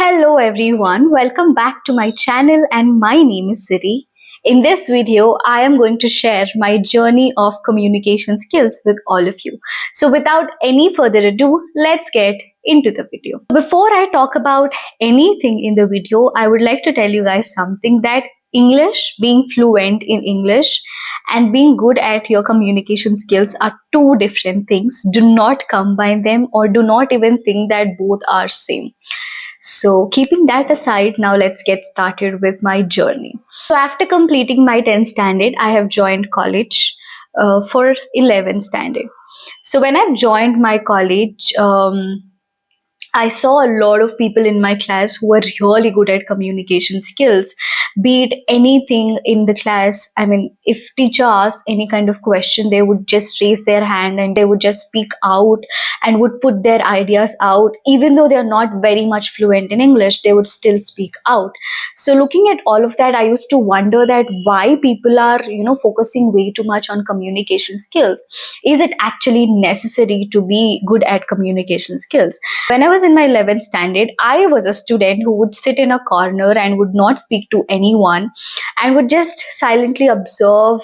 Hello everyone, welcome back to my channel and my name is Siri. In this video, I am going to share my journey of communication skills with all of you. So without any further ado, let's get into the video. Before I talk about anything in the video, I would like to tell you guys something that English, being fluent in English and being good at your communication skills are two different things. Do not combine them or do not even think that both are same. So keeping that aside, now let's get started with my journey. So after completing my 10th standard, I have joined college for 11th standard. So when I've joined my college, I saw a lot of people in my class who were really good at communication skills, be it anything in the class. I mean, if teacher asked any kind of question, they would just raise their hand and they would just speak out and would put their ideas out. Even though they're not very much fluent in English, they would still speak out. So looking at all of that, I used to wonder that why people are, focusing way too much on communication skills. Is it actually necessary to be good at communication skills? When I was in my 11th standard, I was a student who would sit in a corner and would not speak to anyone and would just silently observe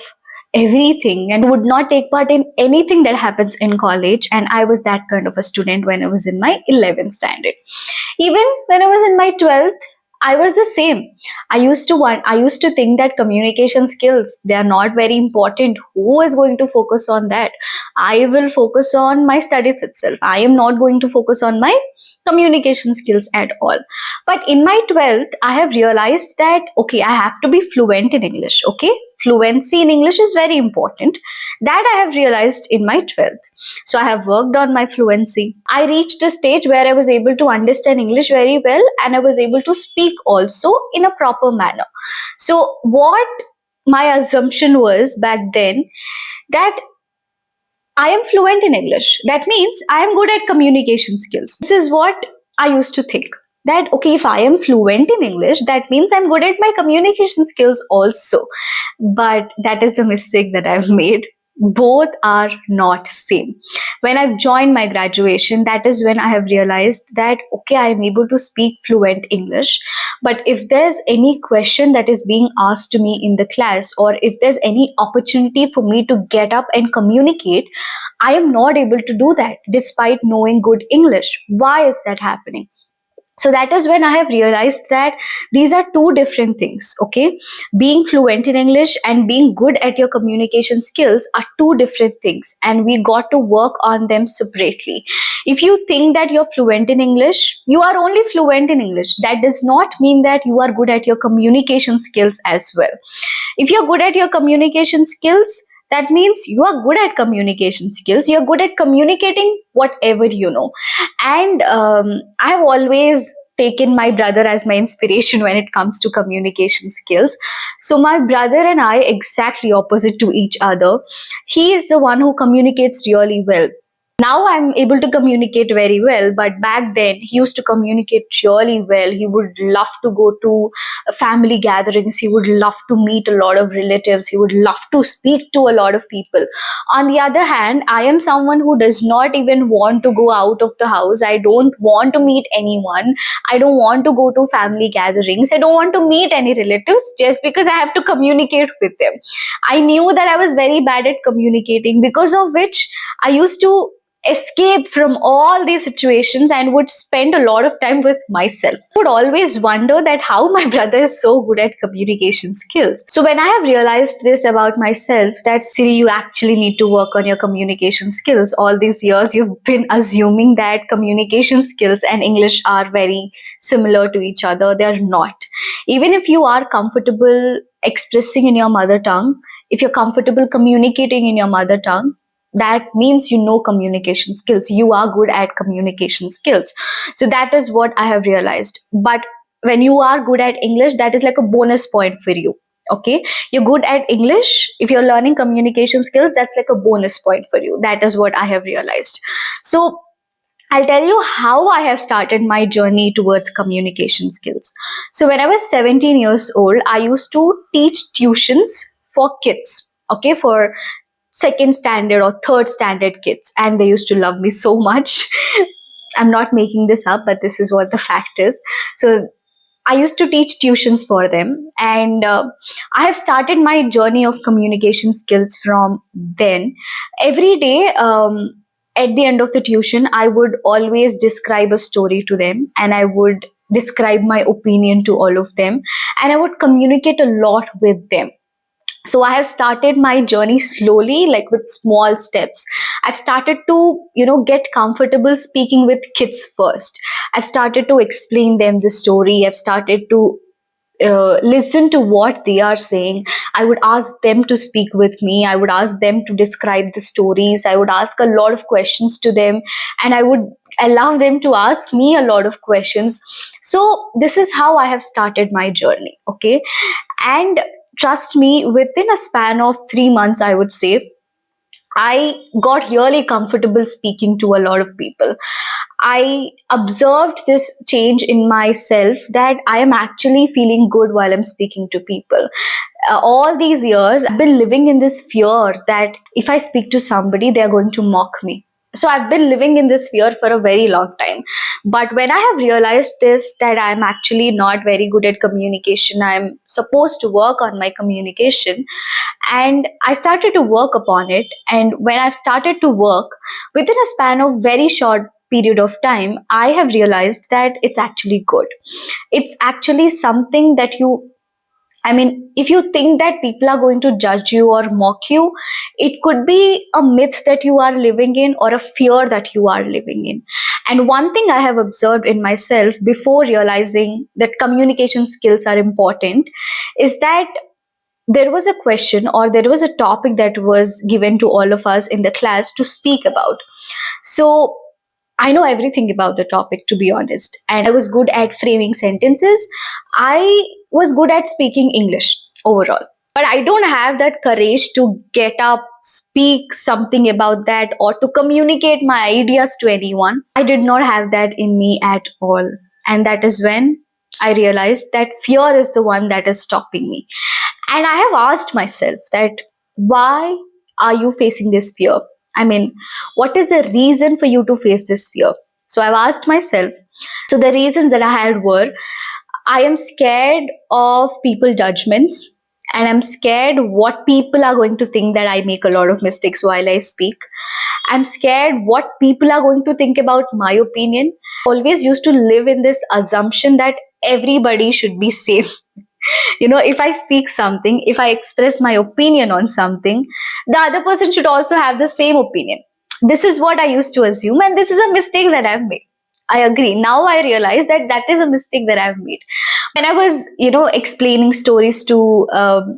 everything and would not take part in anything that happens in college. And I was that kind of a student when I was in my 11th standard. Even when I was in my 12th, I was the same. I used to think that communication skills, they are not very important. Who is going to focus on that? I will focus on my studies itself. I am not going to focus on my communication skills at all. But in my 12th, I have realized that, okay, I have to be fluent in English. Okay, fluency in English is very important. That I have realized in my 12th. So I have worked on my fluency. I reached a stage where I was able to understand English very well and I was able to speak also in a proper manner. So what my assumption was back then, that I am fluent in English. That means I am good at communication skills. This is what I used to think. That okay, if I am fluent in English, that means I'm good at my communication skills also. But that is the mistake that I've made. Both are not same. When I've joined my graduation, that is when I have realized that okay, I am able to speak fluent English. But if there's any question that is being asked to me in the class, or if there's any opportunity for me to get up and communicate, I am not able to do that despite knowing good English. Why is that happening? So that is when I have realized that these are two different things. Okay, being fluent in English and being good at your communication skills are two different things, and we got to work on them separately. If you think that you're fluent in English, you are only fluent in English. That does not mean that you are good at your communication skills as well. If you're good at your communication skills, that means you are good at communication skills. You're good at communicating whatever you know. And I've always taken my brother as my inspiration when it comes to communication skills. So my brother and I exactly opposite to each other. He is the one who communicates really well. Now I'm able to communicate very well, but back then he used to communicate really well. He would love to go to family gatherings. He would love to meet a lot of relatives. He would love to speak to a lot of people. On the other hand, I am someone who does not even want to go out of the house. I don't want to meet anyone. I don't want to go to family gatherings. I don't want to meet any relatives just because I have to communicate with them. I knew that I was very bad at communicating, because of which I used to escape from all these situations and would spend a lot of time with myself. I would always wonder that how my brother is so good at communication skills. So when I have realized this about myself, that Siri, you actually need to work on your communication skills. All these years you've been assuming that communication skills and English are very similar to each other. They are not. Even if you are comfortable expressing in your mother tongue, if you're comfortable communicating in your mother tongue, that means you know communication skills. You are good at communication skills. So that is what I have realized. But when you are good at English, that is like a bonus point for you. Okay, you're good at English. If you're learning communication skills, that's like a bonus point for you. That is what I have realized. So I'll tell you how I have started my journey towards communication skills. So when I was 17 years old, I used to teach tuitions for kids. Okay, for second standard or third standard kids, and they used to love me so much. I'm not making this up, but this is what the fact is. So I used to teach tuitions for them, and I have started my journey of communication skills from then. Every day, at the end of the tuition, I would always describe a story to them, and I would describe my opinion to all of them, and I would communicate a lot with them. So I have started my journey slowly, like with small steps. I've started to, get comfortable speaking with kids first. I've started to explain them the story. I've started to listen to what they are saying. I would ask them to speak with me. I would ask them to describe the stories. I would ask a lot of questions to them, and I would allow them to ask me a lot of questions. So this is how I have started my journey. Okay. And trust me, within a span of 3 months, I would say, I got really comfortable speaking to a lot of people. I observed this change in myself, that I am actually feeling good while I'm speaking to people. All these years, I've been living in this fear that if I speak to somebody, they're going to mock me. So I've been living in this fear for a very long time. But when I have realized this, that I'm actually not very good at communication, I'm supposed to work on my communication, and I started to work upon it. And when I've started to work, within a span of very short period of time, I have realized that it's actually good. It's actually something that if you think that people are going to judge you or mock you, it could be a myth that you are living in, or a fear that you are living in. And one thing I have observed in myself before realizing that communication skills are important is that there was a question, or there was a topic that was given to all of us in the class to speak about. So I know everything about the topic, to be honest, and I was good at framing sentences. I was good at speaking English overall. But I don't have that courage to get up, speak something about that, or to communicate my ideas to anyone. I did not have that in me at all. And that is when I realized that fear is the one that is stopping me. And I have asked myself that, why are you facing this fear? I mean, what is the reason for you to face this fear? So I've asked myself. So the reasons that I had were, I am scared of people judgments, and I'm scared what people are going to think, that I make a lot of mistakes while I speak. I'm scared what people are going to think about my opinion. Always used to live in this assumption that everybody should be same. If I speak something, if I express my opinion on something, the other person should also have the same opinion. This is what I used to assume, and this is a mistake that I've made. I agree. Now I realize that that is a mistake that I've made. When I was, explaining stories to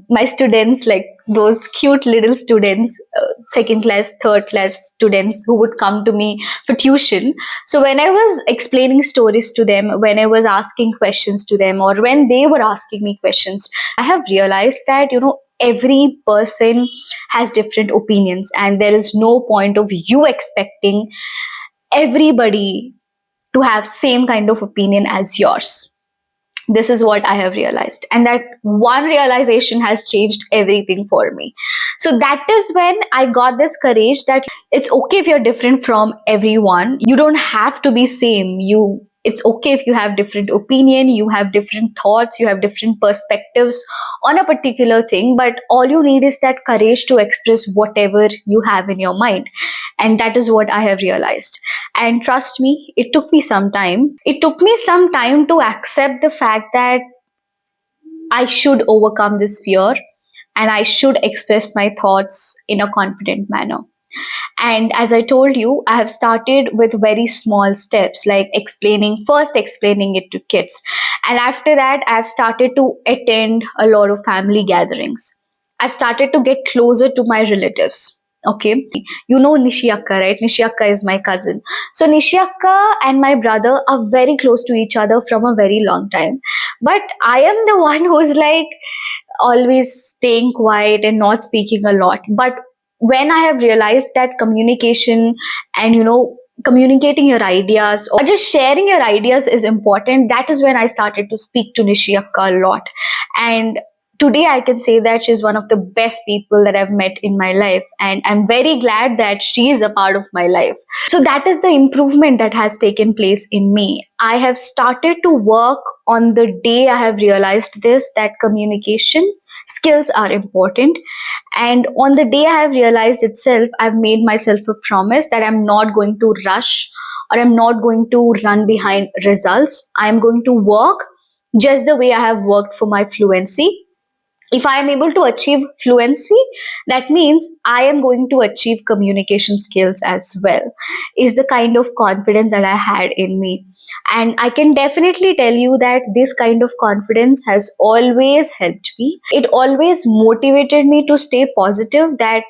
my students, like those cute little students, second class, third class students who would come to me for tuition. So when I was explaining stories to them, when I was asking questions to them, or when they were asking me questions, I have realized that, every person has different opinions, and there is no point of you expecting everybody to have same kind of opinion as yours. This is what I have realized, and that one realization has changed everything for me. So that is when I got this courage that it's okay if you're different from everyone. You don't have to be same. It's okay if you have different opinion, you have different thoughts, you have different perspectives on a particular thing, but all you need is that courage to express whatever you have in your mind. And that is what I have realized. And trust me, it took me some time. It took me some time to accept the fact that I should overcome this fear, and I should express my thoughts in a confident manner. And as I told you, I have started with very small steps, like first explaining it to kids. And after that, I've started to attend a lot of family gatherings. I've started to get closer to my relatives. Okay. You know Nishiaka, right? Nishiaka is my cousin. So Nishiaka and my brother are very close to each other from a very long time. But I am the one who's like always staying quiet and not speaking a lot. But when I have realized that communication and communicating your ideas or just sharing your ideas is important, that is when I started to speak to Nishiaka a lot. And today I can say that she's one of the best people that I've met in my life, and I'm very glad that she is a part of my life. So that is the improvement that has taken place in me. I have started to work on the day I have realized this, that communication skills are important. And on the day I have realized itself, I've made myself a promise that I'm not going to rush or I'm not going to run behind results. I'm going to work just the way I have worked for my fluency. If I am able to achieve fluency, that means I am going to achieve communication skills as well, is the kind of confidence that I had in me. And I can definitely tell you that this kind of confidence has always helped me. It always motivated me to stay positive, that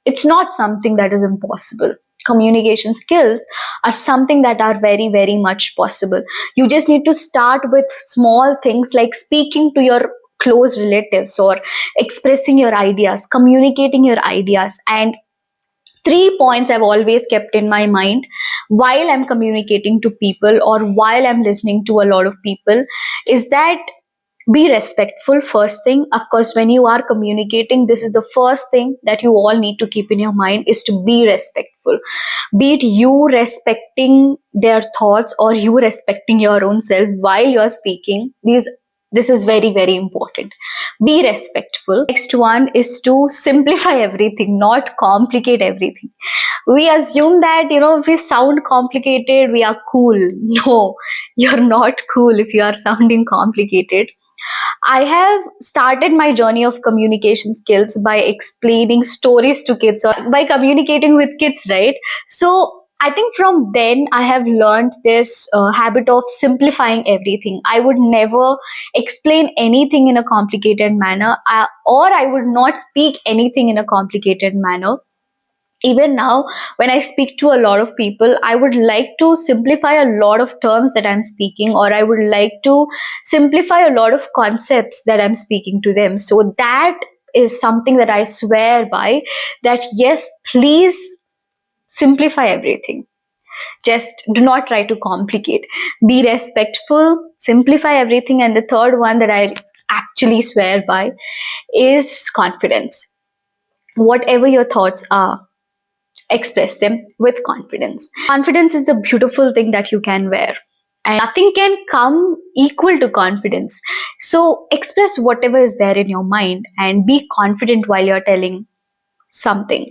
it's not something that is impossible. Communication skills are something that are very, very much possible. You just need to start with small things like speaking to your close relatives or expressing your ideas, communicating your ideas. And three points I've always kept in my mind while I'm communicating to people or while I'm listening to a lot of people is that be respectful. First thing, of course, when you are communicating, this is the first thing that you all need to keep in your mind, is to be respectful. Be it you respecting their thoughts or you respecting your own self while you're speaking. This is very, very important. Be respectful. Next one is to simplify everything, not complicate everything. We assume that, if we sound complicated, we are cool. No, you're not cool if you are sounding complicated. I have started my journey of communication skills by explaining stories to kids or by communicating with kids, right? So I think from then I have learned this habit of simplifying everything. I would never explain anything in a complicated manner, or I would not speak anything in a complicated manner. Even now, when I speak to a lot of people, I would like to simplify a lot of terms that I'm speaking, or I would like to simplify a lot of concepts that I'm speaking to them. So that is something that I swear by, that yes, please simplify everything. Just do not try to complicate. Be respectful, simplify everything. And the third one that I actually swear by is confidence. Whatever your thoughts are, express them with confidence. Confidence is a beautiful thing that you can wear, and nothing can come equal to confidence. So express whatever is there in your mind and be confident while you're telling something,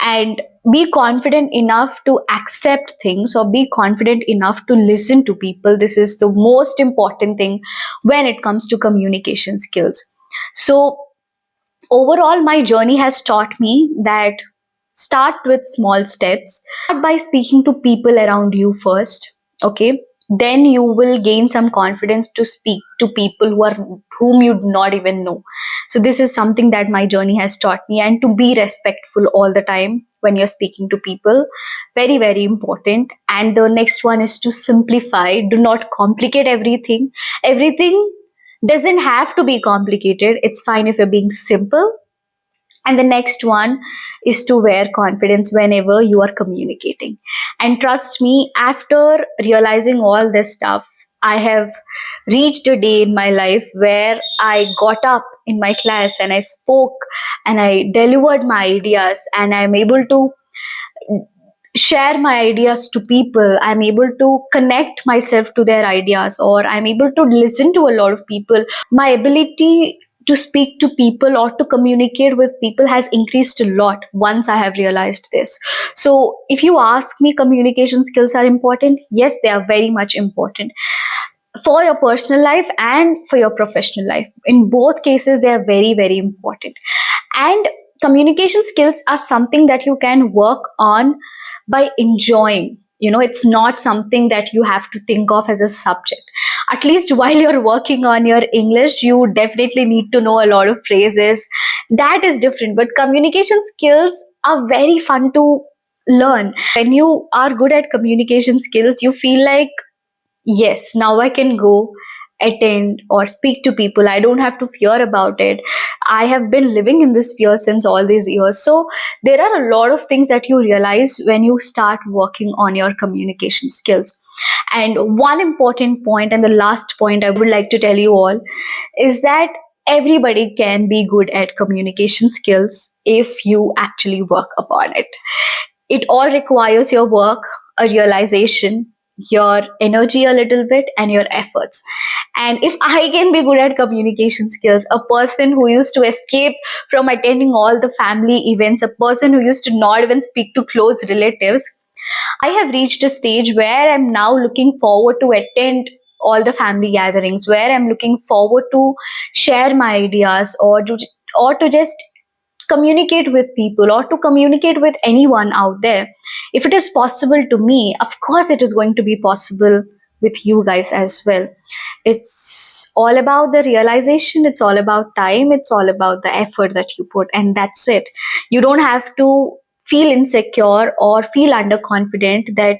and be confident enough to accept things or be confident enough to listen to people. This is the most important thing when it comes to communication skills. So overall, my journey has taught me that start with small steps. Start by speaking to people around you first, okay? Then you will gain some confidence to speak to people whom you do not even know. So this is something that my journey has taught me, and to be respectful all the time when you're speaking to people, very, very important. And the next one is to simplify. Do not complicate everything. Everything doesn't have to be complicated. It's fine if you're being simple. And the next one is to wear confidence whenever you are communicating. And trust me, after realizing all this stuff, I have reached a day in my life where I got up in my class and I spoke and I delivered my ideas, and I'm able to share my ideas to people. I'm able to connect myself to their ideas, or I'm able to listen to a lot of people. My ability to speak to people or to communicate with people has increased a lot once I have realized this. So if you ask me, communication skills are important. Yes, they are very much important for your personal life and for your professional life. In both cases, they are very, very important. And communication skills are something that you can work on by enjoying. It's not something that you have to think of as a subject. At least while you're working on your English, you definitely need to know a lot of phrases. That is different. But communication skills are very fun to learn. When you are good at communication skills, you feel like, yes, now I can go attend or speak to people. I don't have to fear about it. I have been living in this fear since all these years. So there are a lot of things that you realize when you start working on your communication skills. And one important point, and the last point I would like to tell you all, is that everybody can be good at communication skills if you actually work upon it. It all requires your work, a realization, your energy a little bit, and your efforts. And if I can be good at communication skills, a person who used to escape from attending all the family events, a person who used to not even speak to close relatives, I have reached a stage where I'm now looking forward to attend all the family gatherings, where I'm looking forward to share my ideas, or to just communicate with people, or to communicate with anyone out there. If it is possible to me, of course it is going to be possible with you guys as well. It's all about the realization, it's all about time, it's all about the effort that you put, and that's it. You don't have to feel insecure or feel underconfident that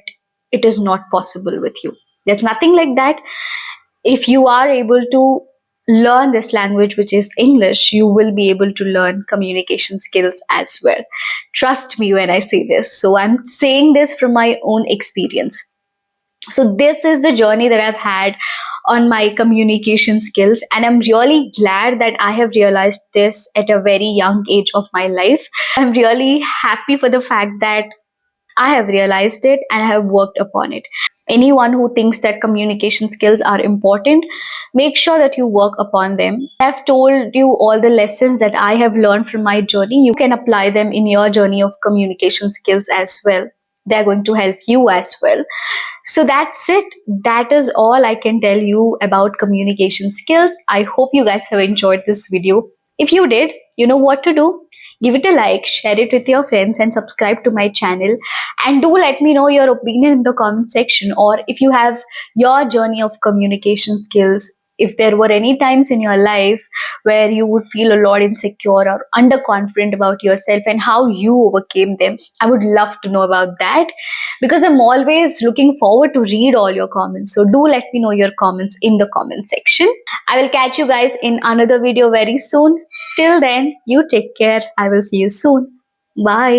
it is not possible with you. There's nothing like that. If you are able to learn this language, which is English, you will be able to learn communication skills as well. Trust me when I say this. So I'm saying this from my own experience. So this is the journey that I've had on my communication skills, and I'm really glad that I have realized this at a very young age of my life. I'm really happy for the fact that I have realized it and I have worked upon it. Anyone who thinks that communication skills are important, make sure that you work upon them. I've told you all the lessons that I have learned from my journey. You can apply them in your journey of communication skills as well. They're going to help you as well. So that's it. That is all I can tell you about communication skills. I hope you guys have enjoyed this video. If you did, you know what to do. Give it a like, share it with your friends, and subscribe to my channel. And do let me know your opinion in the comment section, or if you have your journey of communication skills. If there were any times in your life where you would feel a lot insecure or underconfident about yourself and how you overcame them, I would love to know about that, because I'm always looking forward to read all your comments. So do let me know your comments in the comment section. I will catch you guys in another video very soon. Till then, you take care. I will see you soon. Bye.